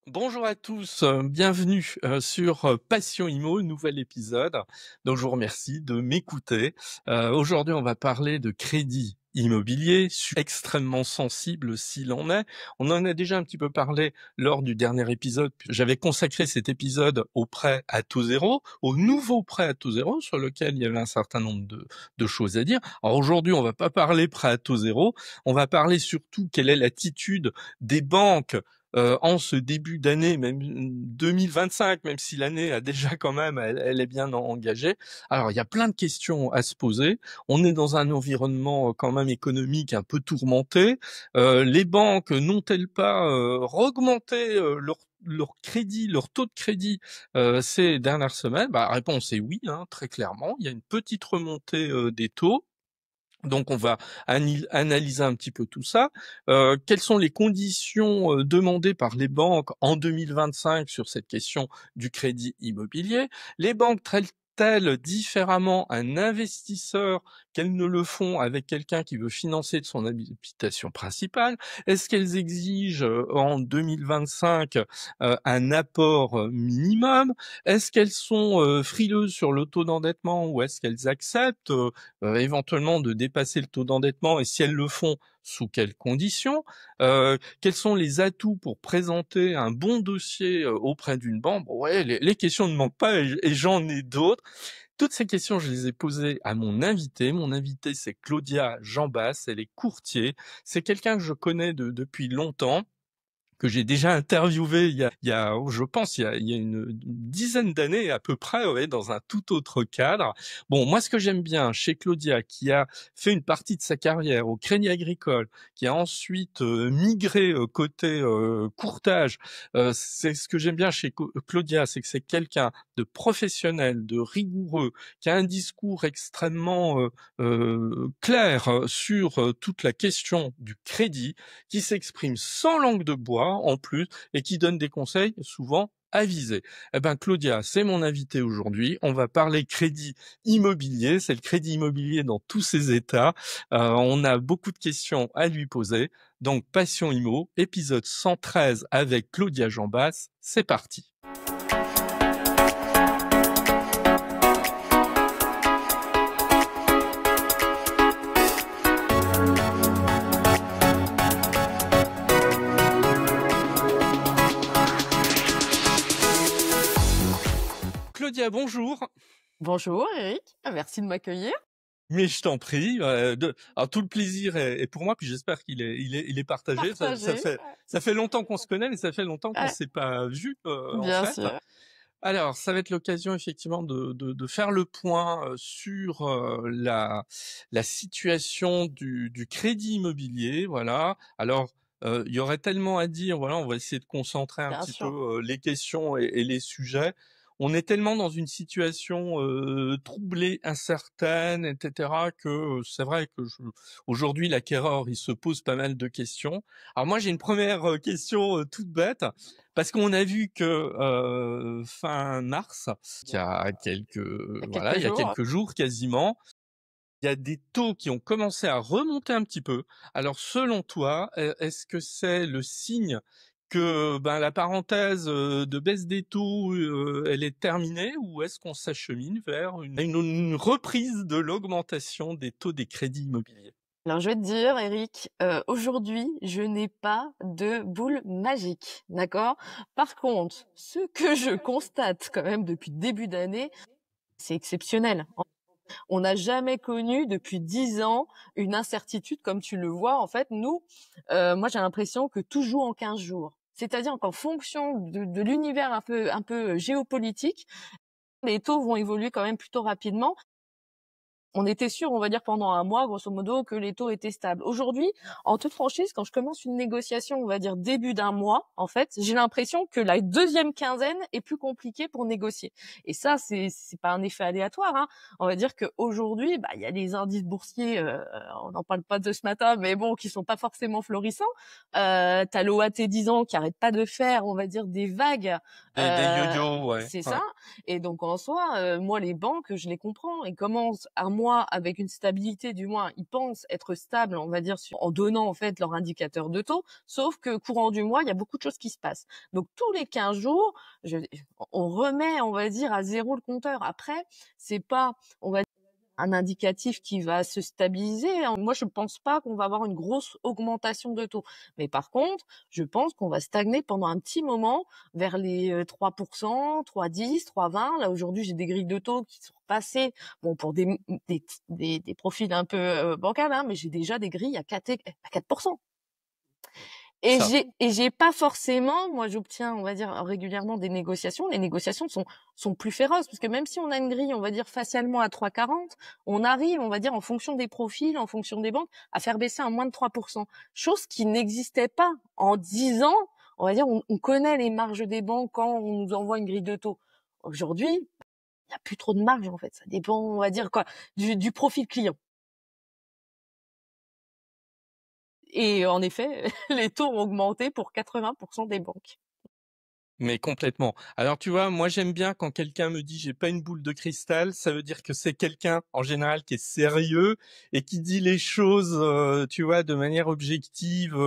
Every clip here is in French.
Bonjour à tous, bienvenue, sur, Passion Immo, nouvel épisode. Donc je vous remercie de m'écouter. Aujourd'hui, on va parler de crédit immobilier, extrêmement sensible s'il en est. On en a déjà un petit peu parlé lors du dernier épisode. J'avais consacré cet épisode au prêt à taux zéro, au nouveau prêt à taux zéro, sur lequel il y avait un certain nombre de choses à dire. Alors aujourd'hui, on va pas parler prêt à taux zéro, on va parler surtout quelle est l'attitude des banques en ce début d'année, même 2025, même si l'année a déjà quand même, elle est bien engagée. Alors il y a plein de questions à se poser. On est dans un environnement quand même économique un peu tourmenté. Les banques n'ont-elles pas augmenté leur crédit, leur taux de crédit ces dernières semaines? Bah, la réponse est oui, hein, très clairement. Il y a une petite remontée des taux. Donc on va analyser un petit peu tout ça. Quelles sont les conditions demandées par les banques en 2025 sur cette question du crédit immobilier? Les banques traitent-elles différemment un investisseur qu'elles ne le font avec quelqu'un qui veut financer de son habitation principale? Est-ce qu'elles exigent en 2025 un apport minimum? Est-ce qu'elles sont frileuses sur le taux d'endettement ou est-ce qu'elles acceptent éventuellement de dépasser le taux d'endettement et si elles le font, sous quelles conditions? Quels sont les atouts pour présenter un bon dossier auprès d'une banque? Bon, ouais, les questions ne manquent pas et j'en ai d'autres. Toutes ces questions, je les ai posées à mon invité. Mon invité, c'est Claudia Jambas, elle est courtier. C'est quelqu'un que je connais depuis longtemps, que j'ai déjà interviewé il y a je pense, il y a une dizaine d'années à peu près, ouais, dans un tout autre cadre. Bon, moi, ce que j'aime bien chez Claudia, qui a fait une partie de sa carrière au Crédit Agricole, qui a ensuite migré côté courtage, c'est ce que j'aime bien chez Claudia, c'est que c'est quelqu'un de professionnel, de rigoureux, qui a un discours extrêmement clair sur toute la question du crédit, qui s'exprime sans langue de bois en plus et qui donne des conseils souvent avisés. Eh ben Claudia, c'est mon invité aujourd'hui. On va parler crédit immobilier. C'est le crédit immobilier dans tous ses états. On a beaucoup de questions à lui poser. Donc Passion Immo, épisode 113 avec Claudia Jambas. C'est parti. Claudia, bonjour. Bonjour Eric, merci de m'accueillir. Mais je t'en prie, alors tout le plaisir est pour moi, puis j'espère qu'il est partagé. Ça, ça Partagé. fait ça fait longtemps qu'on se connaît, mais ça fait longtemps qu'on Ouais, s'est pas vu en bien fait. sûr. Alors, ça va être l'occasion effectivement de faire le point sur la situation du crédit immobilier, voilà. Alors, il y aurait tellement à dire, voilà, on va essayer de concentrer un Bien petit peu sûr. les questions et les sujets. On est tellement dans une situation troublée, incertaine, etc., que c'est vrai que aujourd'hui l'acquéreur il se pose pas mal de questions. Alors moi j'ai une première question toute bête. Parce qu'on a vu que fin mars, il y a Il y a voilà, quelques il y a jours. quelques jours quasiment, il y a des taux qui ont commencé à remonter un petit peu. Alors selon toi, est-ce que c'est le signe que ben la parenthèse de baisse des taux, elle est terminée ou est-ce qu'on s'achemine vers une reprise de l'augmentation des taux des crédits immobiliers? Alors je vais te dire Eric, aujourd'hui je n'ai pas de boule magique, d'accord? Par contre, ce que je constate quand même depuis le début d'année, c'est exceptionnel. On n'a jamais connu depuis 10 ans une incertitude comme tu le vois. En fait, nous, moi j'ai l'impression que tout joue en 15 jours. C'est-à-dire qu'en fonction de l'univers un peu géopolitique, les taux vont évoluer quand même plutôt rapidement. On était sûr, on va dire pendant un mois, grosso modo, que les taux étaient stables. Aujourd'hui, en toute franchise, quand je commence une négociation, on va dire début d'un mois, en fait, j'ai l'impression que la deuxième quinzaine est plus compliquée pour négocier. Et ça, c'est pas un effet aléatoire, hein. On va dire qu'aujourd'hui, bah, il y a des indices boursiers, on n'en parle pas de ce matin, mais bon, qui sont pas forcément florissants. T'as l'OAT 10 ans qui arrête pas de faire, on va dire, des vagues. Des Euh, yo-yo, ouais, c'est ouais. ça. Et donc en soi, moi les banques, je les comprends. Ils commencent un mois mois avec une stabilité, du moins ils pensent être stables, on va dire, en donnant en fait leur indicateur de taux, sauf que courant du mois, il y a beaucoup de choses qui se passent. Donc tous les 15 jours, on remet, on va dire, à zéro le compteur. Après, c'est pas, on va dire, un indicatif qui va se stabiliser. Moi, je pense pas qu'on va avoir une grosse augmentation de taux. Mais par contre, je pense qu'on va stagner pendant un petit moment vers les 3%, 3,10, 3,20. Là, aujourd'hui, j'ai des grilles de taux qui sont passées, bon, pour des profils un peu bancals, hein, mais j'ai déjà des grilles à 4%. Et Ça. j'ai pas forcément, moi j'obtiens, on va dire, régulièrement des négociations. Les négociations sont plus féroces parce que même si on a une grille, on va dire facialement à 3,40, on arrive, on va dire, en fonction des profils, en fonction des banques, à faire baisser à moins de 3%. Chose qui n'existait pas en 10 ans. On va dire, on connaît les marges des banques quand on nous envoie une grille de taux. Aujourd'hui, il n'y a plus trop de marge en fait. Ça dépend, on va dire quoi, du profil client. Et en effet, les taux ont augmenté pour 80% des banques. Mais complètement. Alors tu vois, moi j'aime bien quand quelqu'un me dit j'ai pas une boule de cristal, ça veut dire que c'est quelqu'un en général qui est sérieux et qui dit les choses, tu vois, de manière objective,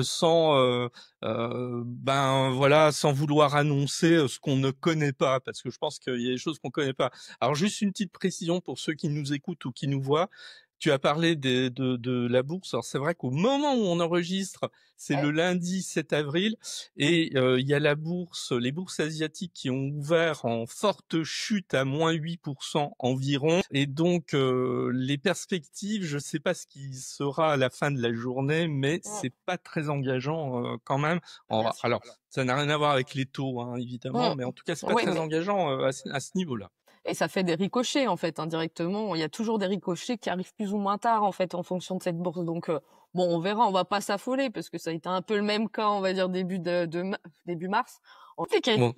sans, ben voilà, sans vouloir annoncer ce qu'on ne connaît pas, parce que je pense qu'il y a des choses qu'on connaît pas. Alors juste une petite précision pour ceux qui nous écoutent ou qui nous voient. Tu as parlé de la bourse. Alors c'est vrai qu'au moment où on enregistre, c'est le Ouais. lundi 7 avril. Et il y a les bourses asiatiques qui ont ouvert en forte chute à moins 8% environ. Et donc les perspectives, je ne sais pas ce qui sera à la fin de la journée, mais c'est pas très engageant quand même. Bien sûr. Alors, ça n'a rien à voir avec les taux, hein, évidemment, mais en tout cas, c'est pas Oui, très mais engageant à ce niveau-là. et ça fait des ricochets en fait indirectement. Il y a toujours des ricochets qui arrivent plus ou moins tard en fait en fonction de cette bourse. Donc bon, on verra. On va pas s'affoler parce que ça a été un peu le même cas, on va dire début mars. En fait, Bon,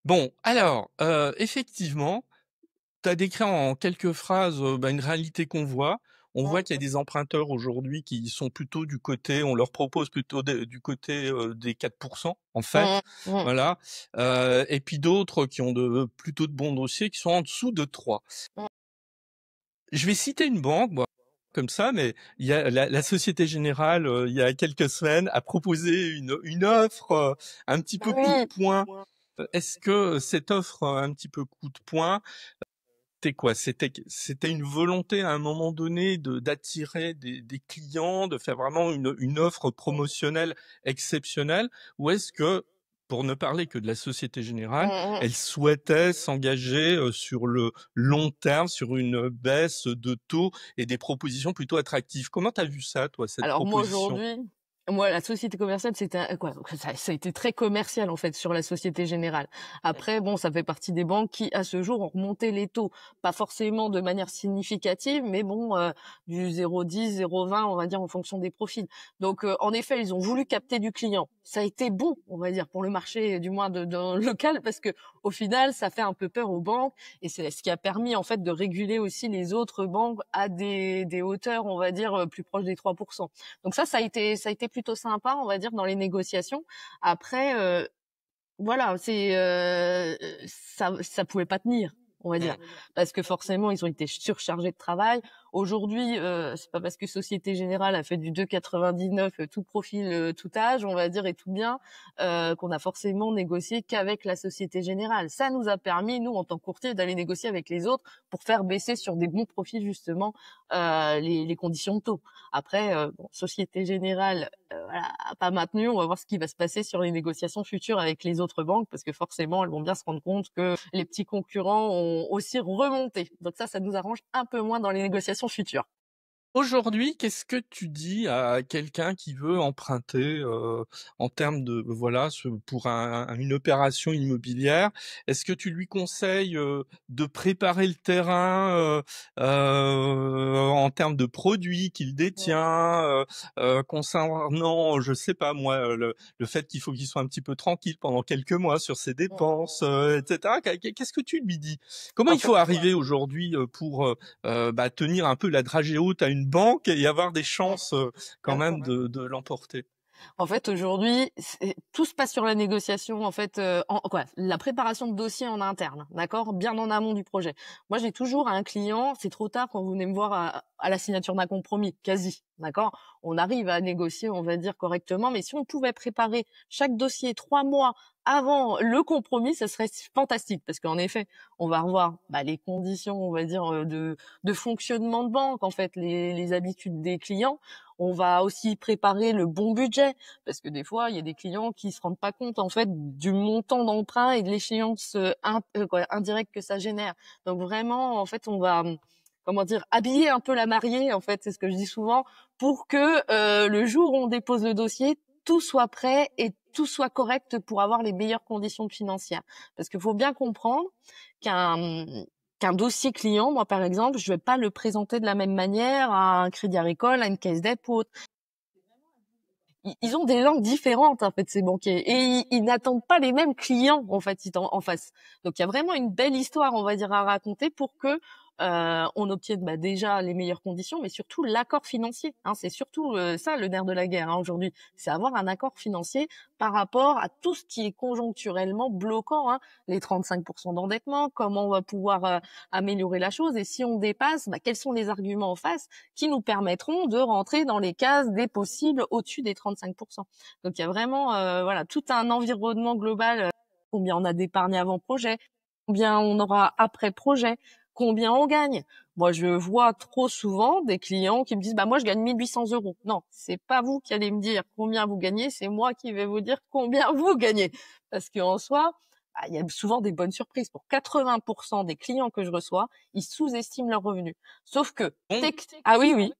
bon alors, effectivement, tu as décrit en quelques phrases une réalité qu'on voit. On voit qu'il y a des emprunteurs aujourd'hui qui sont plutôt du côté, on leur propose plutôt du côté des 4%, en fait, voilà. Et puis d'autres qui ont plutôt de bons dossiers qui sont en dessous de 3. Je vais citer une banque, moi, comme ça, mais il y a la Société Générale, il y a quelques semaines, a proposé une offre un petit peu coup de Oui. poing. Est-ce que cette offre un petit peu coup de poing, c'était quoi? C'était une volonté à un moment donné d'attirer des clients, de faire vraiment une offre promotionnelle exceptionnelle, ou est-ce que, pour ne parler que de la Société Générale, elle souhaitait s'engager sur le long terme, sur une baisse de taux et des propositions plutôt attractives? Comment t'as vu ça, toi, cette Alors moi proposition? aujourd'hui, moi la société commerciale c'était quoi, ça a été très commercial en fait sur la Société Générale. Après bon, ça fait partie des banques qui à ce jour ont remonté les taux, pas forcément de manière significative, mais bon du 0,10, 0,20 on va dire en fonction des profils. Donc en effet, ils ont voulu capter du client. Ça a été bon, on va dire pour le marché du moins de local parce que au final, ça fait un peu peur aux banques et c'est ce qui a permis en fait de réguler aussi les autres banques à des hauteurs, on va dire plus proches des 3%. Donc ça a été plutôt sympa, on va dire, dans les négociations. Après, voilà, ça pouvait pas tenir, on va dire, parce que forcément ils ont été surchargés de travail. Aujourd'hui, c'est pas parce que Société Générale a fait du 2,99 tout profil, tout âge, on va dire, et tout bien, qu'on a forcément négocié qu'avec la Société Générale. Ça nous a permis, nous, en tant que courtier, d'aller négocier avec les autres pour faire baisser sur des bons profils justement les conditions de taux. Après, bon, Société Générale, voilà, a pas maintenu. On va voir ce qui va se passer sur les négociations futures avec les autres banques, parce que forcément, elles vont bien se rendre compte que les petits concurrents ont aussi remonté. Donc ça nous arrange un peu moins dans les négociations futures. Aujourd'hui, qu'est-ce que tu dis à quelqu'un qui veut emprunter en termes de voilà pour une opération immobilière? Est-ce que tu lui conseilles de préparer le terrain en termes de produits qu'il détient concernant, je sais pas moi, le fait qu'il faut qu'il soit un petit peu tranquille pendant quelques mois sur ses dépenses, etc. Qu'est-ce que tu lui dis? Comment il faut arriver aujourd'hui pour tenir un peu la dragée haute à une banque et avoir des chances quand même de l'emporter? En fait, aujourd'hui, tout se passe sur la négociation, en fait, la préparation de dossier en interne, d'accord, bien en amont du projet. Moi, j'ai toujours un client, c'est trop tard quand vous venez me voir à la signature d'un compromis, quasi, d'accord. On arrive à négocier, on va dire correctement, mais si on pouvait préparer chaque dossier 3 mois avant le compromis, ce serait fantastique, parce qu'en effet, on va revoir les conditions, on va dire, de fonctionnement de banque, en fait, les habitudes des clients. On va aussi préparer le bon budget, parce que des fois, il y a des clients qui se rendent pas compte en fait du montant d'emprunt et de l'échéance indirecte que ça génère. Donc vraiment, en fait, on va comment dire, habiller un peu la mariée, en fait, c'est ce que je dis souvent, pour que le jour où on dépose le dossier, tout soit prêt et tout soit correct pour avoir les meilleures conditions financières. Parce qu'il faut bien comprendre qu'un dossier client, moi par exemple, je vais pas le présenter de la même manière à un Crédit Agricole, à une Caisse d'Épargne. Ils ont des langues différentes en fait ces banquiers et ils n'attendent pas les mêmes clients en fait en face. Donc il y a vraiment une belle histoire on va dire à raconter pour que on obtienne déjà les meilleures conditions, mais surtout l'accord financier. Hein, c'est surtout ça le nerf de la guerre aujourd'hui, c'est avoir un accord financier par rapport à tout ce qui est conjoncturellement bloquant. Hein, les 35% d'endettement, comment on va pouvoir améliorer la chose et si on dépasse, quels sont les arguments en face qui nous permettront de rentrer dans les cases des possibles au-dessus des 35%. Donc il y a vraiment tout un environnement global, combien on a d'épargne avant projet, combien on aura après projet, combien on gagne. Moi, je vois trop souvent des clients qui me disent moi je gagne 1800 euros. Non, c'est pas vous qui allez me dire combien vous gagnez, c'est moi qui vais vous dire combien vous gagnez. Parce qu'en soi, il y a souvent des bonnes surprises. Pour 80% des clients que je reçois, ils sous-estiment leurs revenus. Sauf que oui.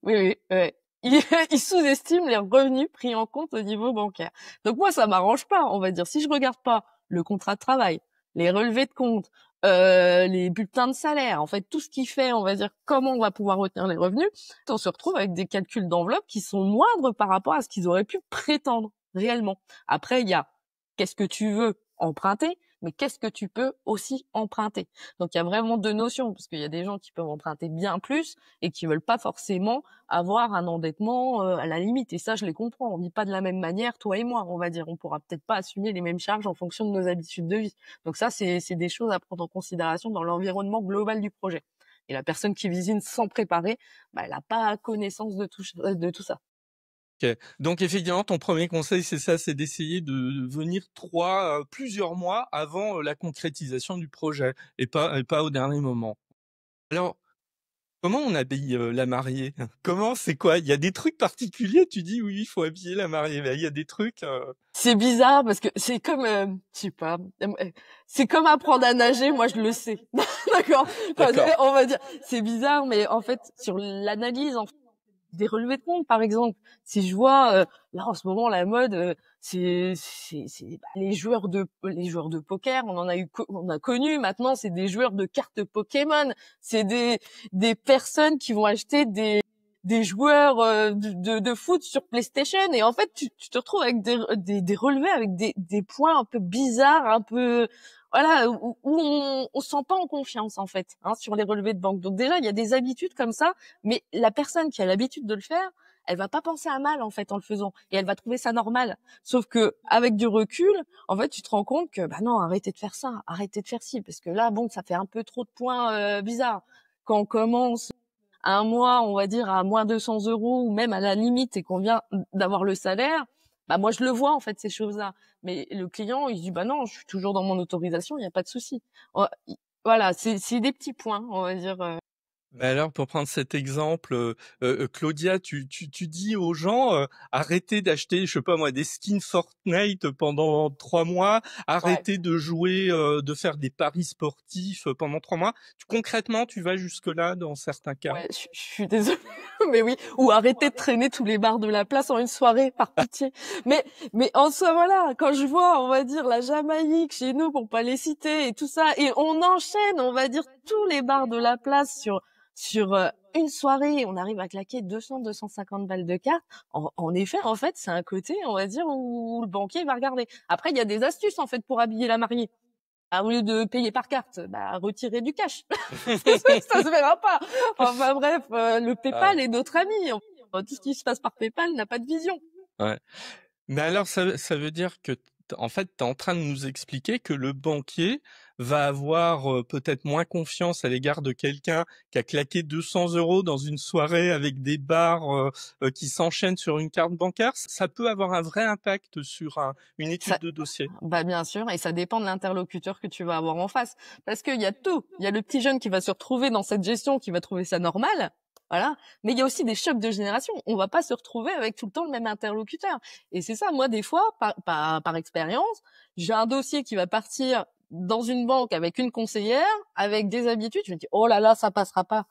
Ils sous-estiment les revenus pris en compte au niveau bancaire. Donc moi, ça m'arrange pas, on va dire. Si je regarde pas le contrat de travail, les relevés de compte, les bulletins de salaire, en fait, tout ce qui fait, on va dire, comment on va pouvoir retenir les revenus, on se retrouve avec des calculs d'enveloppe qui sont moindres par rapport à ce qu'ils auraient pu prétendre réellement. Après, il y a qu'est-ce que tu veux emprunter, mais qu'est-ce que tu peux aussi emprunter. Donc il y a vraiment deux notions, parce qu'il y a des gens qui peuvent emprunter bien plus et qui veulent pas forcément avoir un endettement à la limite. Et ça, je les comprends. On vit pas de la même manière, toi et moi, on va dire. On pourra peut-être pas assumer les mêmes charges en fonction de nos habitudes de vie. Donc ça, c'est des choses à prendre en considération dans l'environnement global du projet. Et la personne qui visite sans préparer, elle n'a pas connaissance de tout ça. Okay. Donc effectivement, ton premier conseil, c'est ça, c'est d'essayer de venir plusieurs mois avant la concrétisation du projet et pas au dernier moment. Alors, comment on habille la mariée? C'est quoi? Il y a des trucs particuliers? Tu dis oui, il faut habiller la mariée. Mais il y a des trucs. C'est bizarre parce que c'est comme, je sais pas, c'est comme apprendre à nager. Moi, je le sais. D'accord. On va dire, c'est bizarre, mais en fait, sur l'analyse, des relevés de compte par exemple, si je vois là en ce moment la mode c'est les joueurs de poker, on a connu, maintenant c'est des joueurs de cartes Pokémon, c'est des personnes qui vont acheter des joueurs de foot sur PlayStation et en fait tu te retrouves avec des relevés avec des points un peu bizarres, un peu où on se sent pas en confiance en fait sur les relevés de banque. Donc déjà il y a des habitudes comme ça, mais la personne qui a l'habitude de le faire, elle va pas penser à mal en fait en le faisant et elle va trouver ça normal. Sauf que avec du recul, en fait, tu te rends compte que non, arrêtez de faire ça, arrêtez de faire ci parce que là ça fait un peu trop de points bizarres. Quand on commence un mois, on va dire à moins 200 euros ou même à la limite et qu'on vient d'avoir le salaire, moi je le vois en fait ces choses-là. Mais le client il se dit non, je suis toujours dans mon autorisation, il n'y a pas de souci. Voilà, c'est des petits points, on va dire. Alors, pour prendre cet exemple, Claudia, tu dis aux gens, arrêtez d'acheter, je sais pas moi, des skins Fortnite pendant 3 mois, arrêtez de jouer, de faire des paris sportifs pendant 3 mois. Concrètement, tu vas jusque-là dans certains cas? Ouais, je suis désolée, mais oui. Ou arrêter de traîner tous les bars de la place en une soirée, par pitié. Mais en soi, voilà, quand je vois, on va dire, la Jamaïque chez nous, pour pas les citer, et tout ça, et on enchaîne, on va dire, tous les bars de la place sur une soirée, on arrive à claquer 200-250 balles de carte. En effet, en fait, c'est un côté, on va dire, où le banquier va regarder. Après, il y a des astuces, en fait, pour habiller la mariée. Au lieu de payer par carte, retirer du cash. Ça se verra pas. Enfin bref, le PayPal est notre ami. Tout ce qui se passe par PayPal n'a pas de vision. Ouais. Mais alors ça veut dire que en fait, tu es en train de nous expliquer que le banquier va avoir, peut-être moins confiance à l'égard de quelqu'un qui a claqué 200 € dans une soirée avec des bars, qui s'enchaînent sur une carte bancaire? Ça peut avoir un vrai impact sur une étude Ça de dossier? Bah, bien sûr, et ça dépend de l'interlocuteur que tu vas avoir en face. Parce qu'il y a tout. Il y a le petit jeune qui va se retrouver dans cette gestion, qui va trouver ça normal. Voilà. Mais il y a aussi des chocs de génération. On va pas se retrouver avec tout le temps le même interlocuteur. Et c'est ça, moi, des fois, par expérience, j'ai un dossier qui va partir dans une banque avec une conseillère, avec des habitudes. Je me dis, oh là là, ça passera pas.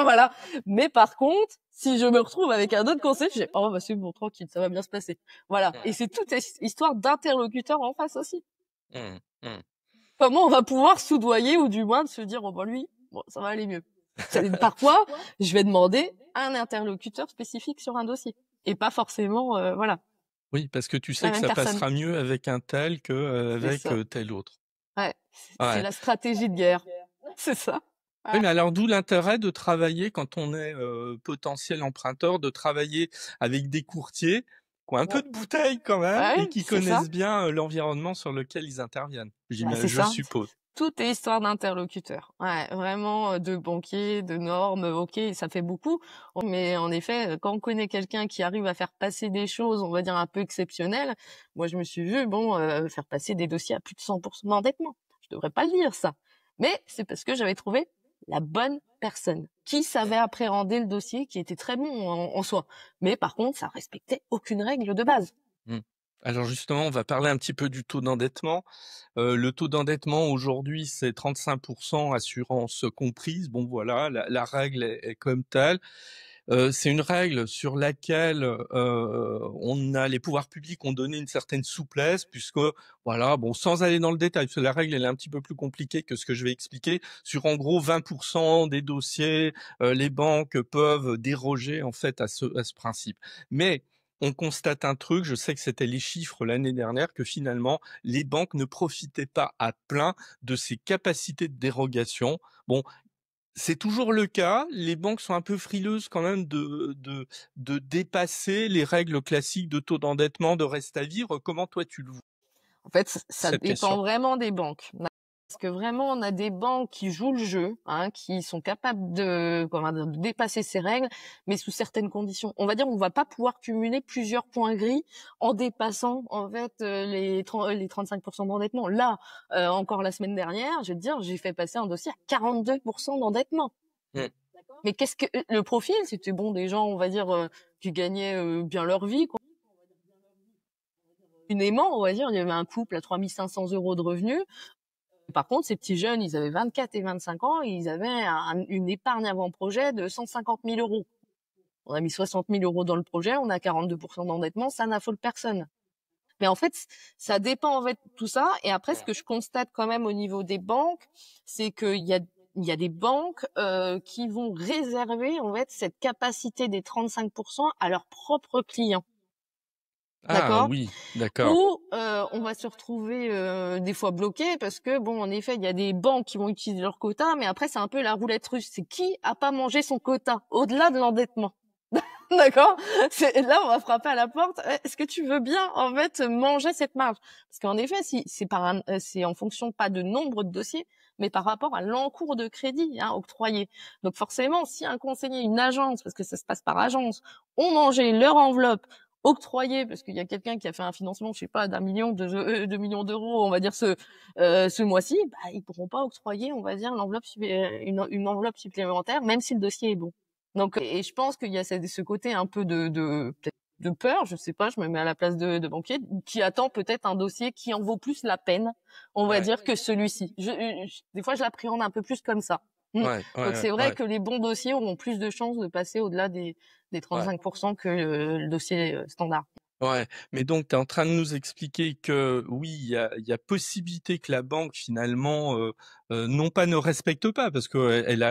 Voilà. Mais par contre, si je me retrouve avec un autre conseiller, je dis, oh, bah, c'est bon, tranquille, ça va bien se passer. Voilà. Et c'est toute histoire d'interlocuteur en face aussi. Mmh, mmh. Comment on va pouvoir soudoyer ou du moins de se dire, oh, bah, lui, bon, ça va aller mieux. Parfois, je vais demander un interlocuteur spécifique sur un dossier. Et pas forcément, voilà, Oui, parce que tu la sais que même ça personne. passera mieux avec un tel que, C'est avec, ça. tel autre. Ouais. C'est Ouais. la stratégie de guerre. C'est ça. Oui, Ouais. mais alors d'où l'intérêt de travailler quand on est, potentiel emprunteur, de travailler avec des courtiers qui ont un peu de bouteille quand même Ouais, et qui c'est ça. connaissent bien, l'environnement sur lequel ils interviennent. Bah, c'est Je ça. suppose. Tout est histoire d'interlocuteur. Ouais, vraiment, de banquier, de normes, OK, ça fait beaucoup. Mais en effet, quand on connaît quelqu'un qui arrive à faire passer des choses, on va dire un peu exceptionnelles, moi je me suis vue, bon, faire passer des dossiers à plus de 100 d'endettement. Je devrais pas le dire ça. Mais c'est parce que j'avais trouvé la bonne personne qui savait appréhender le dossier, qui était très bon en soi. Mais par contre, ça respectait aucune règle de base. Mmh. Alors justement, on va parler un petit peu du taux d'endettement. Le taux d'endettement aujourd'hui, c'est 35 assurance comprise. Bon voilà, la règle est comme telle. C'est une règle sur laquelle, on a les pouvoirs publics ont donné une certaine souplesse puisque voilà, bon, sans aller dans le détail, parce que la règle elle est un petit peu plus compliquée que ce que je vais expliquer. Sur en gros 20 des dossiers, les banques peuvent déroger en fait à ce principe. Mais on constate un truc, je sais que c'était les chiffres l'année dernière, que finalement les banques ne profitaient pas à plein de ces capacités de dérogation. Bon, c'est toujours le cas. Les banques sont un peu frileuses quand même de dépasser les règles classiques de taux d'endettement, de reste à vivre. Comment toi tu le vois, En fait, ça cette question? dépend vraiment des banques. Parce que vraiment, on a des banques qui jouent le jeu, hein, qui sont capables comment dire, de dépasser ces règles, mais sous certaines conditions. On va dire, on va pas pouvoir cumuler plusieurs points gris en dépassant en fait les 35 d'endettement. Là, encore la semaine dernière, je vais te dire, j'ai fait passer un dossier à 42 d'endettement. Mmh. Mais qu'est-ce que le profil, c'était bon des gens, on va dire, qui gagnaient bien leur vie, quoi. Communément, on va dire, il y avait un couple à 3 500 € de revenus. Par contre, ces petits jeunes, ils avaient 24 et 25 ans, et ils avaient une épargne avant-projet de 150 000 €. On a mis 60 000 € dans le projet, on a 42 d'endettement, ça n'affole personne. Mais en fait, ça dépend en fait de tout ça. Et après, ce que je constate quand même au niveau des banques, c'est qu'il y a des banques qui vont réserver en fait cette capacité des 35 à leurs propres clients. Ah D'accord? oui, d'accord. Ou on va se retrouver des fois bloqué parce que bon, en effet, il y a des banques qui vont utiliser leur quota, mais après c'est un peu la roulette russe. C'est qui a pas mangé son quota au-delà de l'endettement. D'accord? C'est là on va frapper à la porte. Est-ce que tu veux bien en fait manger cette marge? Parce qu'en effet, si c'est c'est en fonction pas de nombre de dossiers, mais par rapport à l'encours de crédit octroyé. Donc forcément, si un conseiller, une agence, parce que ça se passe par agence, ont mangé leur enveloppe octroyée, parce qu'il y a quelqu'un qui a fait un financement, je sais pas, d'1 million, 2 millions d'euros, on va dire ce mois-ci, bah ils pourront pas octroyer, on va dire une enveloppe supplémentaire, même si le dossier est bon. Donc, et je pense qu'il y a ce côté un peu peut-être de peur, je sais pas, je me mets à la place de banquier, qui attend peut-être un dossier qui en vaut plus la peine, on va Ouais, dire, que celui-ci. Des fois, je l'appréhende un peu plus comme ça. Mm. ouais, ouais, Donc, ouais, c'est vrai ouais. que les bons dossiers auront plus de chances de passer au-delà des Ouais. 35 que le dossier standard. Ouais, mais donc tu es en train de nous expliquer que oui, il y a possibilité que la banque finalement, non pas ne respecte pas parce qu'elle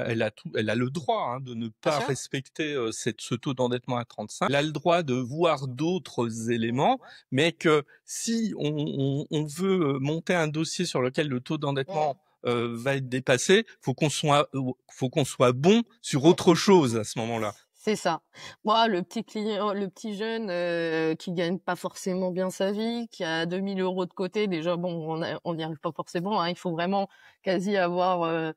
elle a le droit, hein, de ne Bien pas sûr. respecter, ce taux d'endettement à 35. Elle a le droit de voir d'autres éléments, mais que si on veut, monter un dossier sur lequel le taux Mm. d'endettement, va être dépassé, faut qu'on soit bon sur autre chose à ce moment-là. C'est ça. Moi, le petit client, le petit jeune qui gagne pas forcément bien sa vie, qui a 2000 euros de côté, déjà bon, on n'y arrive pas forcément. Hein, il faut vraiment quasi avoir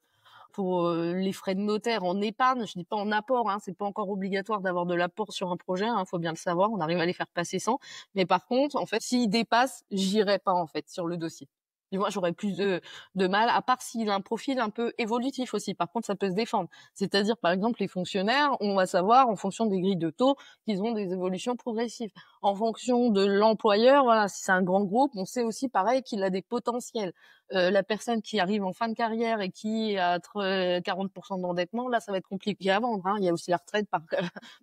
pour les frais de notaire en épargne. Je dis pas en apport, hein, c'est pas encore obligatoire d'avoir de l'apport sur un projet. Hein, faut bien le savoir. On arrive à les faire passer sans. Mais par contre, en fait, s'il dépasse, j'irai pas en fait sur le dossier. Et moi, j'aurais plus de mal, à part s'il a un profil un peu évolutif aussi. Par contre, ça peut se défendre. C'est-à-dire, par exemple, les fonctionnaires, on va savoir, en fonction des grilles de taux, qu'ils ont des évolutions progressives. En fonction de l'employeur, voilà, si c'est un grand groupe, on sait aussi, pareil, qu'il a des potentiels. La personne qui arrive en fin de carrière et qui a 40% d'endettement, là, ça va être compliqué à vendre. Hein. Il y a aussi la retraite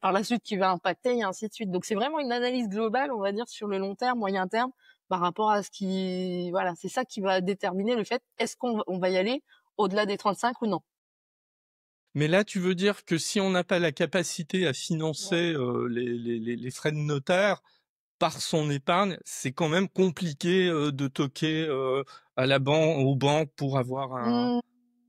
par la suite qui va impacter et ainsi de suite. Donc, c'est vraiment une analyse globale, on va dire, sur le long terme, moyen terme, par rapport à ce qui, voilà, c'est ça qui va déterminer le fait, est-ce qu'on va y aller au-delà des 35 ou non. Mais là, tu veux dire que si on n'a pas la capacité à Ouais. financer les frais de notaire par son épargne, c'est quand même compliqué de toquer à la banque, aux banques pour avoir un... Mmh.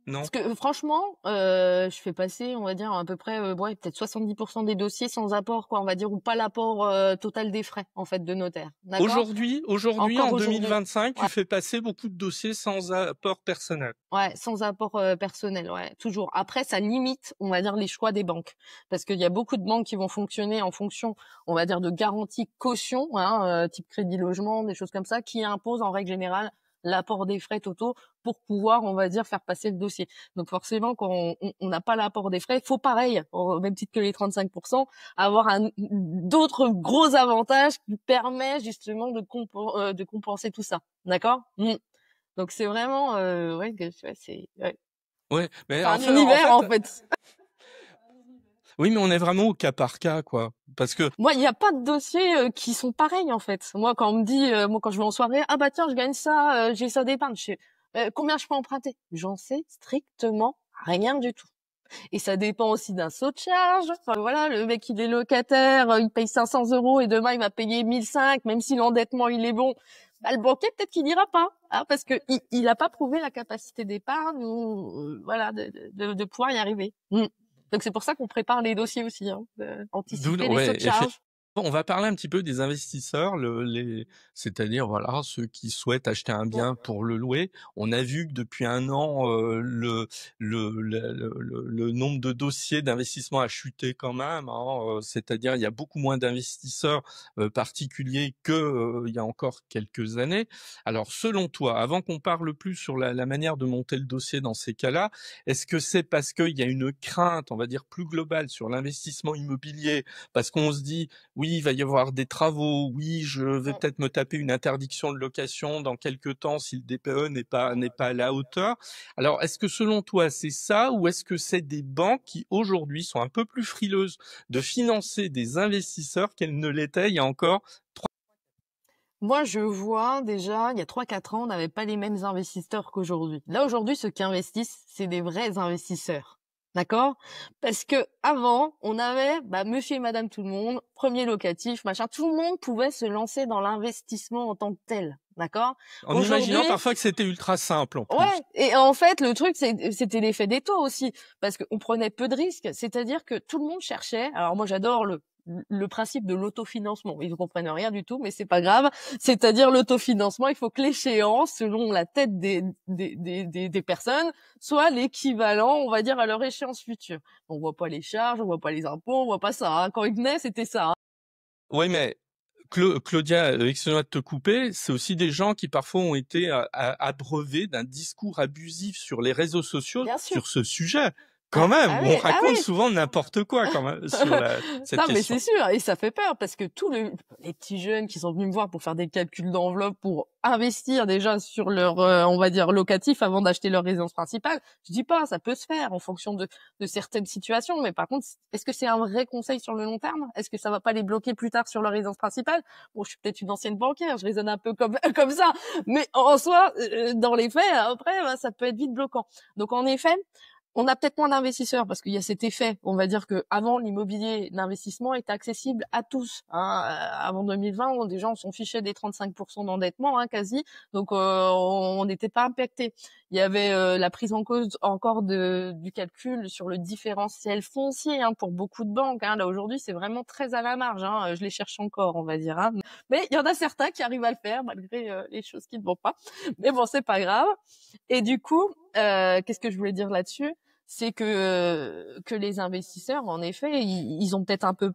Non? Parce que franchement, je fais passer, on va dire à peu près, ouais, peut-être 70% des dossiers sans apport, quoi, on va dire, ou pas l'apport total des frais, en fait, de notaire. D'accord? Aujourd'hui, Encore en aujourd'hui. 2025, Ouais. tu fais passer beaucoup de dossiers sans apport personnel. Ouais, sans apport personnel, ouais, toujours. Après, ça limite, on va dire, les choix des banques, parce qu'il y a beaucoup de banques qui vont fonctionner en fonction, on va dire, de garantie caution, hein, type crédit logement, des choses comme ça, qui imposent en règle générale l'apport des frais totaux pour pouvoir, on va dire, faire passer le dossier. Donc forcément, quand on n'a pas l'apport des frais, il faut pareil, au même titre que les 35%, avoir d'autres gros avantages qui permettent justement de compenser tout ça. D'accord? Donc c'est vraiment ouais, ouais, c'est ouais. Ouais, mais C'est un en univers fait, en fait. oui, mais on est vraiment au cas par cas, quoi. Parce que Moi, il y a pas de dossiers qui sont pareils en fait. Moi, quand on me dit, moi quand je vais en soirée, ah bah tiens, je gagne ça, j'ai ça d'épargne. Je fais, combien je peux emprunter? J'en sais strictement rien du tout. Et ça dépend aussi d'un saut de charge. Enfin voilà, le mec il est locataire, il paye 500 euros et demain il va payer 1005, même si l'endettement il est bon. Bah, le banquier peut-être qu'il dira pas, hein, parce que il a pas prouvé la capacité d'épargne ou voilà de pouvoir y arriver. Donc c'est pour ça qu'on prépare les dossiers aussi, hein, anticiper les sauts ouais, de charge. on va parler un petit peu des investisseurs, c'est-à-dire voilà ceux qui souhaitent acheter un bien pour le louer. On a vu que depuis un an, le nombre de dossiers d'investissement a chuté quand même. Hein, c'est-à-dire il y a beaucoup moins d'investisseurs particuliers que il y a encore quelques années. Alors selon toi, avant qu'on parle plus sur la manière de monter le dossier dans ces cas-là, est-ce que c'est parce qu'il y a une crainte, on va dire plus globale sur l'investissement immobilier, parce qu'on se dit oui, il va y avoir des travaux, oui, je vais peut-être me taper une interdiction de location dans quelques temps si le DPE n'est pas à la hauteur. Alors, est-ce que selon toi, c'est ça ou est-ce que c'est des banques qui aujourd'hui sont un peu plus frileuses de financer des investisseurs qu'elles ne l'étaient il y a encore? Moi, je vois déjà, il y a 3-4 ans, on n'avait pas les mêmes investisseurs qu'aujourd'hui. Là, aujourd'hui, ceux qui investissent, c'est des vrais investisseurs. D'accord? Parce que avant, on avait monsieur et madame tout le monde, premier locatif, machin, tout le monde pouvait se lancer dans l'investissement en tant que tel. D'accord? En Aujourd'hui, imaginant parfois que c'était ultra simple en plus. ouais, et en fait, le truc, c'était l'effet des taux aussi, parce qu'on prenait peu de risques, c'est-à-dire que tout le monde cherchait. Alors moi, j'adore le principe de l'autofinancement. Ils ne comprennent rien du tout, mais c'est pas grave. C'est-à-dire l'autofinancement, il faut que l'échéance, selon la tête des personnes, soit l'équivalent, on va dire, à leur échéance future. On voit pas les charges, on voit pas les impôts, on voit pas ça. Hein. Quand ils venaient, c'était ça. Hein. Oui, mais Claudia, excuse-moi de te couper, c'est aussi des gens qui parfois ont été abreuvés d'un discours abusif sur les réseaux sociaux Bien sur sûr. ce sujet. Quand Ah, même, ah on oui, ah raconte oui. souvent n'importe quoi quand même sur cette Non, mais c'est question. sûr, et ça fait peur parce que tous les petits jeunes qui sont venus me voir pour faire des calculs d'enveloppe pour investir déjà sur leur, on va dire, locatif avant d'acheter leur résidence principale, je dis pas, ça peut se faire en fonction de certaines situations, mais par contre, est-ce que c'est un vrai conseil sur le long terme? Est-ce que ça va pas les bloquer plus tard sur leur résidence principale? Bon, je suis peut-être une ancienne banquière, je raisonne un peu comme comme ça, mais en soi, dans les faits, après, ça peut être vite bloquant. Donc en effet, On a peut-être moins d'investisseurs parce qu'il y a cet effet. On va dire que avant l'immobilier d'investissement était accessible à tous. Hein. Avant 2020, des gens s'en fichaient des 35% d'endettement, hein, quasi. Donc on n'était pas impacté. Il y avait la prise en cause encore du calcul sur le différentiel foncier, hein, pour beaucoup de banques. Hein. Là aujourd'hui, c'est vraiment très à la marge. Hein. Je les cherche encore, on va dire. Hein. Mais il y en a certains qui arrivent à le faire malgré les choses qui ne vont pas. Mais bon, c'est pas grave. Et du coup, qu'est-ce que je voulais dire là-dessus? C'est que les investisseurs, en effet, ils ont peut-être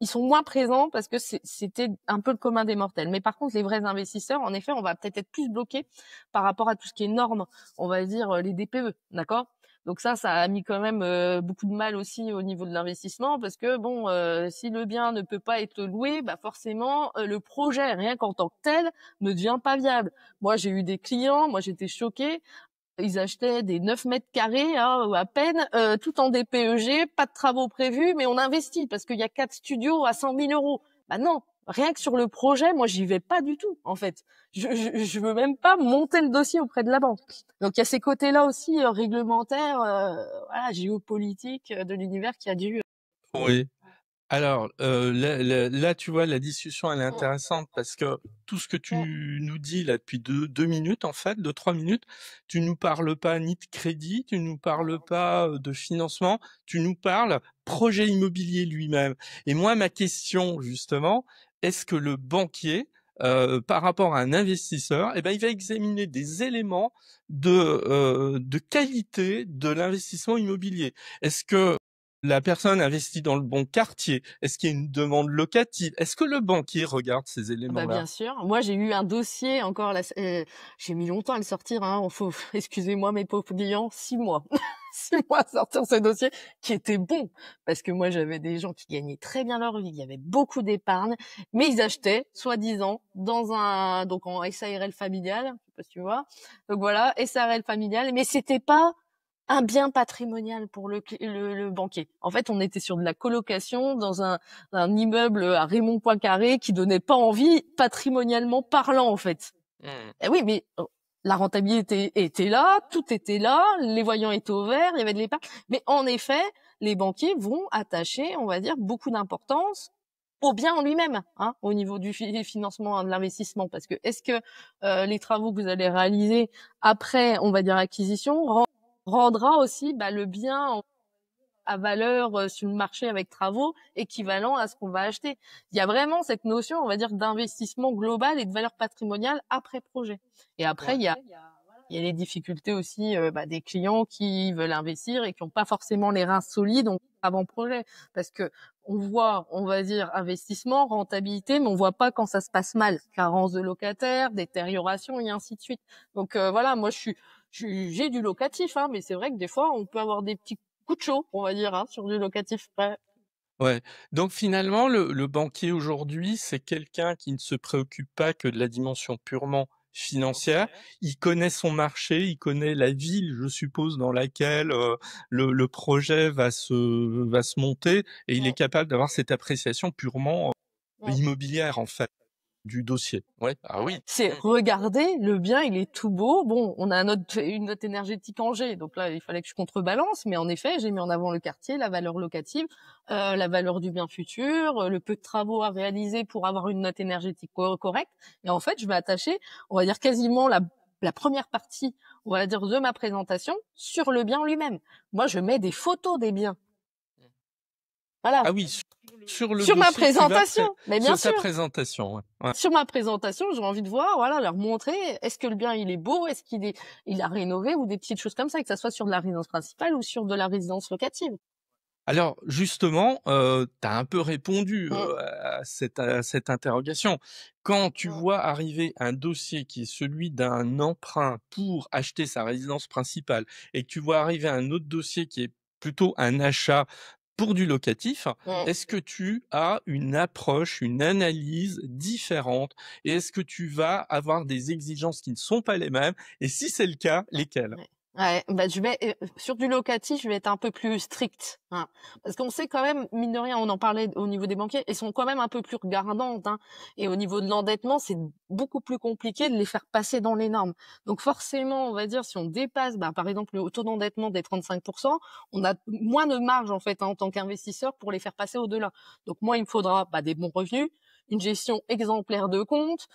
ils sont moins présents parce que c'était un peu le commun des mortels. Mais par contre, les vrais investisseurs, en effet, on va peut-être être plus bloqués par rapport à tout ce qui est normes, on va dire les DPE, d'accord? Donc ça a mis quand même beaucoup de mal aussi au niveau de l'investissement parce que bon, si le bien ne peut pas être loué, bah forcément le projet, rien qu'en tant que tel, ne devient pas viable. Moi, j'ai eu des clients, moi j'étais choquée. Ils achetaient des 9 mètres carrés, hein, ou à peine, tout en DPEG, pas de travaux prévus, mais on investit parce qu'il y a 4 studios à 100 000 euros. Bah non, rien que sur le projet, moi j'y vais pas du tout en fait. Je veux même pas monter le dossier auprès de la banque. Donc il y a ces côtés-là aussi réglementaires, voilà, géopolitiques de l'univers qui a dû. Oui. Alors, là, tu vois, la discussion, elle est intéressante parce que tout ce que tu nous dis là depuis 2 minutes, en fait, 2, 3 minutes, tu nous parles pas ni de crédit, tu nous parles pas de financement, tu nous parles projet immobilier lui-même. Et moi, ma question, justement, est-ce que le banquier, par rapport à un investisseur, eh ben, il va examiner des éléments de qualité de l'investissement immobilier? Est-ce que la personne investit dans le bon quartier? Est-ce qu'il y a une demande locative? Est-ce que le banquier regarde ces Bah éléments-là? bien sûr. Moi j'ai eu un dossier encore là, j'ai mis longtemps à le sortir. Hein. Faut, excusez-moi mes pauvres clients, 6 mois, 6 mois à sortir ce dossier qui était bon parce que moi j'avais des gens qui gagnaient très bien leur vie, il y avait beaucoup d'épargne, mais ils achetaient soi-disant dans donc en SARL familial, je sais pas si tu vois. Donc voilà, SARL familial, mais c'était pas un bien patrimonial pour le banquier. En fait, on était sur de la colocation dans un immeuble à Raymond Poincaré qui donnait pas envie patrimonialement parlant, en fait. Mmh. Eh oui, mais la rentabilité était là, tout était là, les voyants étaient au vert, il y avait de l'épargne. Mais en effet, les banquiers vont attacher, on va dire, beaucoup d'importance au bien en lui-même, hein, au niveau du financement, de l'investissement. Parce que est-ce que les travaux que vous allez réaliser après, on va dire, acquisition, rendra aussi le bien à valeur sur le marché avec travaux équivalent à ce qu'on va acheter. Il y a vraiment cette notion, on va dire, d'investissement global et de valeur patrimoniale après projet. Et après, Ouais. il y a les difficultés aussi des clients qui veulent investir et qui n'ont pas forcément les reins solides avant projet. Parce que on voit, on va dire, investissement, rentabilité, mais on voit pas quand ça se passe mal. Carence de locataires, détérioration et ainsi de suite. Donc voilà, moi j'ai du locatif, hein, mais c'est vrai que des fois on peut avoir des petits coups de chaud, on va dire, hein, sur du locatif. Ouais. Ouais. Donc finalement, le banquier aujourd'hui, c'est quelqu'un qui ne se préoccupe pas que de la dimension purement financière. Il connaît son marché, il connaît la ville, je suppose, dans laquelle le projet va se monter, et il est Ouais. capable d'avoir cette appréciation purement Ouais. immobilière, en fait, du dossier. Ouais. Ah oui. C'est regardez, le bien, il est tout beau. Bon, on a une note énergétique en G, donc là, il fallait que je contrebalance. Mais en effet, j'ai mis en avant le quartier, la valeur locative, la valeur du bien futur, le peu de travaux à réaliser pour avoir une note énergétique correcte. Et en fait, je vais attacher, on va dire quasiment la première partie, on va dire, de ma présentation sur le bien lui-même. Moi, je mets des photos des biens. Voilà. Ah oui, sur le Sur ma dossier, tu vas présentation. Mais bien sur ta sûr. présentation, ouais. Ouais. Sur ma présentation, j'ai envie de voir, voilà, leur montrer, est-ce que le bien il est beau, est-ce il a rénové ou des petites choses comme ça, que ça soit sur de la résidence principale ou sur de la résidence locative. Alors justement, tu as un peu répondu, Mmh. à cette interrogation. Quand tu Mmh. vois arriver un dossier qui est celui d'un emprunt pour acheter sa résidence principale, et que tu vois arriver un autre dossier qui est plutôt un achat pour du locatif, Mmh. est-ce que tu as une approche, une analyse différente? Et est-ce que tu vas avoir des exigences qui ne sont pas les mêmes? Et si c'est le cas, lesquelles? Ouais. Ouais, bah, je vais sur du locatif, je vais être un peu plus stricte, hein, parce qu'on sait quand même, mine de rien, on en parlait au niveau des banquiers, elles sont quand même un peu plus regardantes, hein, et au niveau de l'endettement, c'est beaucoup plus compliqué de les faire passer dans les normes. Donc forcément, on va dire, si on dépasse, bah, par exemple, le taux d'endettement des 35%, on a moins de marge, en fait, hein, en tant qu'investisseur pour les faire passer au-delà. Donc moi, il me faudra, bah, des bons revenus, une gestion exemplaire de compte,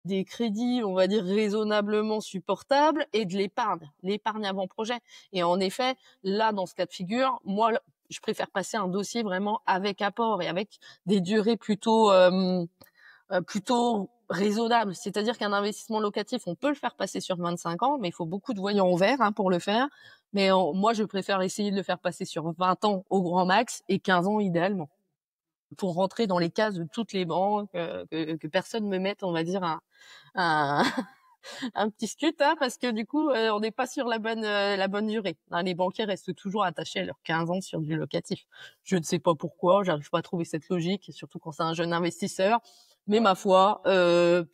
des crédits, on va dire, raisonnablement supportables et de l'épargne avant projet. Et en effet, là, dans ce cas de figure, moi, je préfère passer un dossier vraiment avec apport et avec des durées plutôt raisonnables. C'est-à-dire qu'un investissement locatif, on peut le faire passer sur 25 ans, mais il faut beaucoup de voyants au vert, hein, pour le faire. Mais moi, je préfère essayer de le faire passer sur 20 ans au grand max et 15 ans idéalement, pour rentrer dans les cases de toutes les banques, que personne me mette, on va dire, un, un petit scut, hein, parce que du coup, on n'est pas sur la bonne durée. Hein, les banquiers restent toujours attachés à leurs 15 ans sur du locatif. Je ne sais pas pourquoi, j'arrive pas à trouver cette logique, surtout quand c'est un jeune investisseur. Mais ma foi, des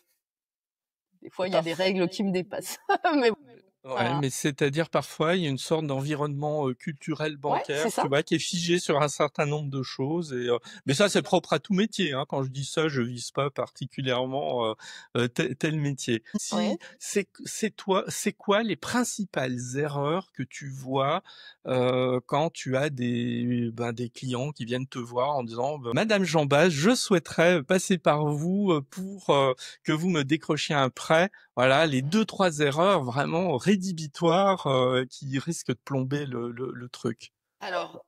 fois, il y a des Parf règles qui me dépassent. Mais bon, Ouais, voilà. mais c'est-à-dire parfois, il y a une sorte d'environnement, culturel Ouais, c'est bancaire, tu ça. vois, qui est figé sur un certain nombre de choses mais ça, c'est propre à tout métier, hein. Quand je dis ça, je vise pas particulièrement, tel métier. Ouais. Si c'est quoi les principales erreurs que tu vois, quand tu as des clients qui viennent te voir en disant: «Madame Jambas, je souhaiterais passer par vous, pour, que vous me décrochiez un prêt». Voilà, les deux trois erreurs vraiment rédhibitoires, qui risquent de plomber le truc. Alors,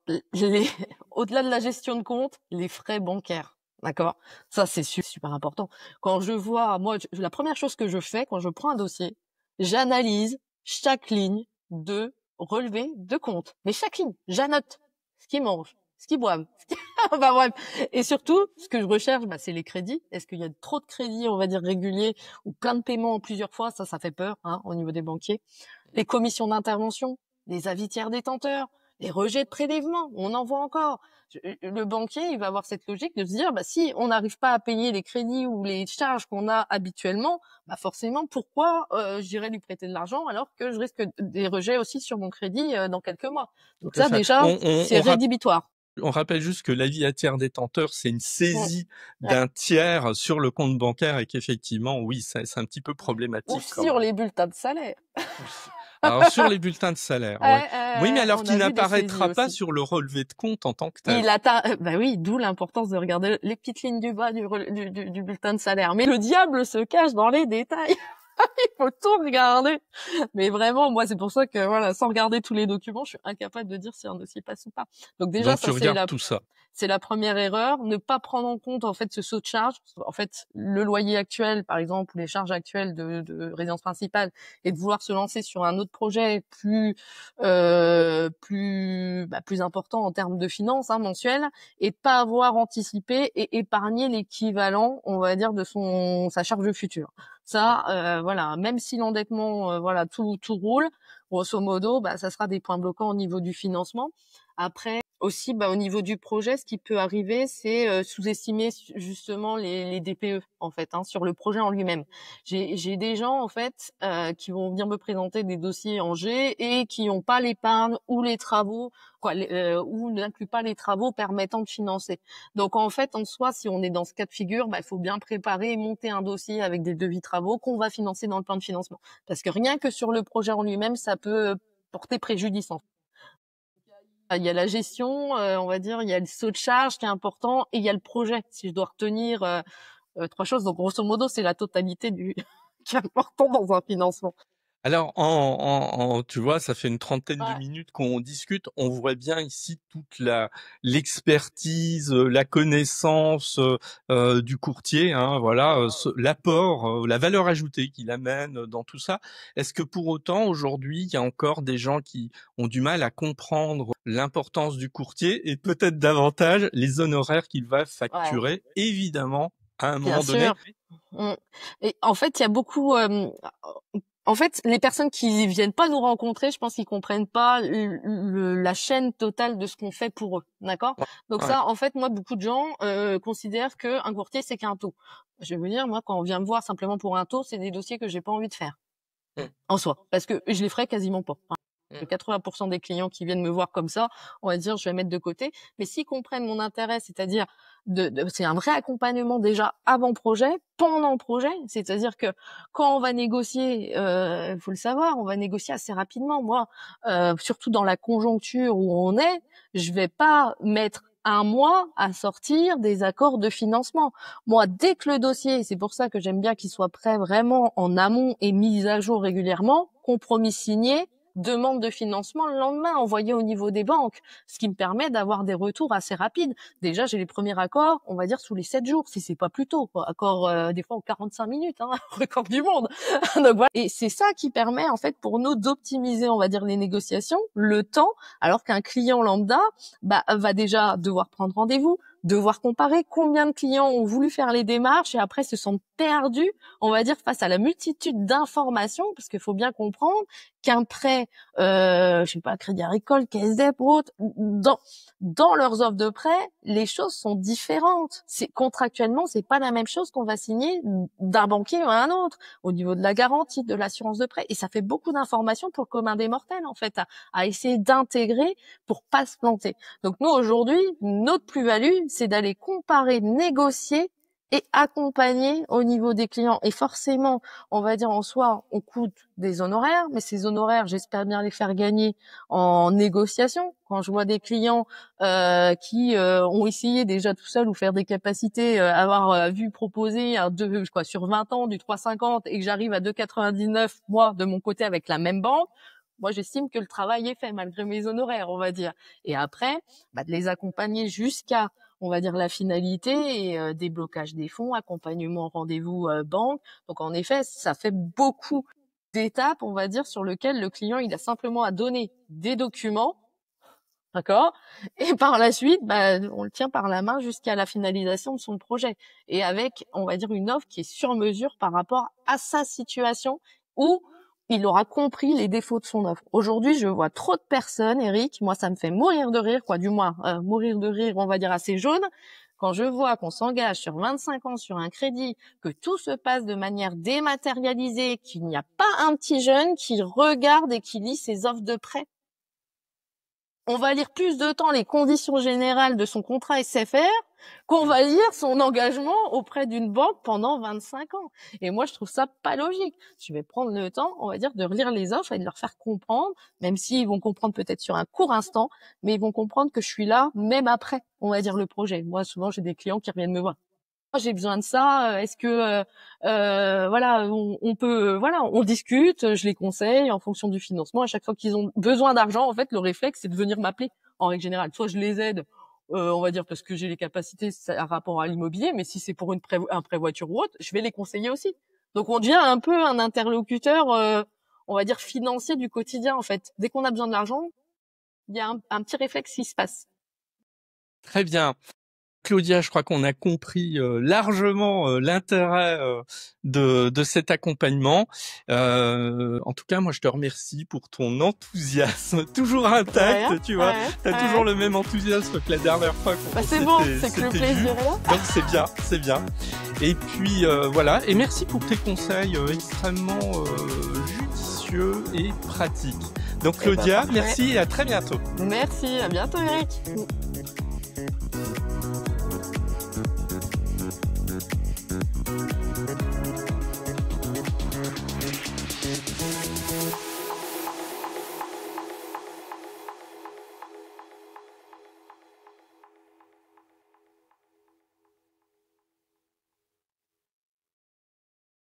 au-delà de la gestion de compte, les frais bancaires. D'accord? Ça, c'est super important. Quand je vois, moi, la première chose que je fais quand je prends un dossier, j'analyse chaque ligne de relevé de compte. Mais chaque ligne, j'annote ce qu'ils mangent, ce qu'ils boivent. Enfin bref. Et surtout, ce que je recherche, bah, c'est les crédits. Est-ce qu'il y a trop de crédits, on va dire, réguliers ou plein de paiements en plusieurs fois? Ça fait peur, hein, au niveau des banquiers. Les commissions d'intervention, les avis tiers détenteurs, les rejets de prélèvement, on en voit encore. Le banquier, il va avoir cette logique de se dire, bah, si on n'arrive pas à payer les crédits ou les charges qu'on a habituellement, bah, forcément, pourquoi j'irais lui prêter de l'argent alors que je risque des rejets aussi sur mon crédit dans quelques mois. Tout Donc à ça, fait. déjà, c'est rédhibitoire. On rappelle juste que l'avis à tiers détenteur, c'est une Mm. saisie Ouais. d'un tiers sur le compte bancaire et qu'effectivement, oui, c'est un petit peu Ou problématique quand sur même. les bulletins de salaire. Alors sur les bulletins de salaire, ouais. Oui, mais alors On qui a vu des saisies n'apparaîtra pas aussi. sur le relevé de compte en tant que tel. Il atteint, bah oui, d'où l'importance de regarder les petites lignes du bas du bulletin de salaire. Mais le diable se cache dans les détails. Il faut tout regarder. Mais vraiment, moi, c'est pour ça que, voilà, sans regarder tous les documents, je suis incapable de dire si un dossier passe ou pas. Donc déjà, Donc tu ça, regardes tout ça. c'est la première erreur, ne pas prendre en compte en fait ce saut de charge. En fait, le loyer actuel, par exemple, ou les charges actuelles de résidence principale, et de vouloir se lancer sur un autre projet plus important en termes de finances, hein, mensuelles, et de pas avoir anticipé et épargné l'équivalent, on va dire, de sa charge future. Ça, voilà, même si l'endettement, voilà, tout roule, grosso modo, bah, ça sera des points bloquants au niveau du financement. Après, aussi, bah, au niveau du projet, ce qui peut arriver, c'est sous-estimer justement les DPE en fait, hein, sur le projet en lui-même. J'ai des gens en fait qui vont venir me présenter des dossiers en G et qui n'ont pas l'épargne ou les travaux, ou n'incluent pas les travaux permettant de financer. Donc en fait, en soi, si on est dans ce cas de figure, bah, il faut bien préparer et monter un dossier avec des devis travaux qu'on va financer dans le plan de financement. Parce que rien que sur le projet en lui-même, ça peut porter préjudice en fait. Il y a la gestion, on va dire, il y a le saut de charge qui est important et il y a le projet. Si je dois retenir 3 choses, donc grosso modo, c'est la totalité du qui est important dans un financement. Alors, tu vois, ça fait une trentaine de Ouais, minutes qu'on discute. On voit bien ici toute l'expertise, la connaissance du courtier, hein, voilà, l'apport, la valeur ajoutée qu'il amène dans tout ça. Est-ce que pour autant, aujourd'hui, il y a encore des gens qui ont du mal à comprendre l'importance du courtier et peut-être davantage les honoraires qu'il va ouais, facturer, évidemment, à un bien moment donné? sûr. Mmh. Et en fait, il y a beaucoup, en fait, les personnes qui viennent pas nous rencontrer, je pense qu'ils comprennent pas la chaîne totale de ce qu'on fait pour eux, d'accord? Donc Ouais. ça, en fait, moi, beaucoup de gens considèrent qu'un courtier, c'est qu'un taux. Je veux dire, moi, quand on vient me voir simplement pour un taux, c'est des dossiers que j'ai pas envie de faire. en soi, parce que je les ferais quasiment pas. Enfin, Mmh. 80% des clients qui viennent me voir comme ça, on va dire, je vais mettre de côté. Mais s'ils comprennent mon intérêt, c'est-à-dire c'est un vrai accompagnement déjà avant projet, pendant le projet. C'est-à-dire que quand on va négocier, faut le savoir, on va négocier assez rapidement. Moi, surtout dans la conjoncture où on est, je vais pas mettre un mois à sortir des accords de financement. Moi, dès que le dossier, c'est pour ça que j'aime bien qu'il soit prêt vraiment en amont et mis à jour régulièrement, compromis signé, demande de financement le lendemain envoyée au niveau des banques, ce qui me permet d'avoir des retours assez rapides. Déjà, j'ai les premiers accords, on va dire sous les 7 jours, si c'est pas plus tôt, quoi. Accords des fois en 45 minutes, hein, record du monde. Donc voilà. Et c'est ça qui permet en fait pour nous d'optimiser, on va dire, les négociations, le temps, alors qu'un client lambda va déjà devoir prendre rendez-vous, devoir comparer combien de clients ont voulu faire les démarches et après se sont perdus, on va dire, face à la multitude d'informations, parce qu'il faut bien comprendre qu'un prêt, je sais pas, Crédit Agricole, CaisseDep ou autre, dans leurs offres de prêt, les choses sont différentes. C'est contractuellement, c'est pas la même chose qu'on va signer d'un banquier à un autre, au niveau de la garantie, de l'assurance de prêt, et ça fait beaucoup d'informations pour le commun des mortels en fait, à essayer d'intégrer pour pas se planter. Donc nous aujourd'hui, notre plus-value, c'est d'aller comparer, négocier et accompagner au niveau des clients. Et forcément, on va dire en soi, on coûte des honoraires, mais ces honoraires, j'espère bien les faire gagner en négociation. Quand je vois des clients qui ont essayé déjà tout seuls ou faire des capacités, avoir vu proposer sur 20 ans du 3,50 et que j'arrive à 2,99 moi de mon côté avec la même banque, moi j'estime que le travail est fait malgré mes honoraires, on va dire. Et après, de les accompagner jusqu'à, on va dire, la finalité et déblocage des fonds, accompagnement, rendez-vous banque. Donc en effet, ça fait beaucoup d'étapes, on va dire, sur lesquelles le client il a simplement à donner des documents, d'accord, et par la suite, on le tient par la main jusqu'à la finalisation de son projet, et avec, on va dire, une offre qui est sur mesure par rapport à sa situation où il aura compris les défauts de son offre. Aujourd'hui, je vois trop de personnes, Eric, moi ça me fait mourir de rire, du moins mourir de rire, on va dire assez jaune, quand je vois qu'on s'engage sur 25 ans sur un crédit, que tout se passe de manière dématérialisée, qu'il n'y a pas un petit jeune qui regarde et qui lit ses offres de prêt. On va lire plus de temps les conditions générales de son contrat SFR qu'on va lire son engagement auprès d'une banque pendant 25 ans. Et moi, je trouve ça pas logique. Je vais prendre le temps, on va dire, de relire les offres et de leur faire comprendre, même s'ils vont comprendre peut-être sur un court instant, mais ils vont comprendre que je suis là même après, on va dire, le projet. Moi, souvent, j'ai des clients qui reviennent me voir. J'ai besoin de ça, est-ce que voilà, on peut voilà, on discute, je les conseille en fonction du financement. À chaque fois qu'ils ont besoin d'argent, en fait, le réflexe c'est de venir m'appeler en règle générale. Soit je les aide, on va dire parce que j'ai les capacités à rapport à l'immobilier, mais si c'est pour un prêt voiture ou autre, je vais les conseiller aussi. Donc on devient un peu un interlocuteur, on va dire financier du quotidien en fait. Dès qu'on a besoin de l'argent, il y a un petit réflexe qui se passe. Très bien. Claudia, je crois qu'on a compris largement l'intérêt de cet accompagnement. En tout cas, moi, je te remercie pour ton enthousiasme, toujours intact, tu vois. T'as toujours le même enthousiasme que la dernière fois qu'on c'est bon, c'est que le plaisir est là. Donc c'est bien, c'est bien. Et puis voilà, et merci pour tes conseils extrêmement judicieux et pratiques. Donc Claudia, merci et à très bientôt. Merci, à bientôt Eric.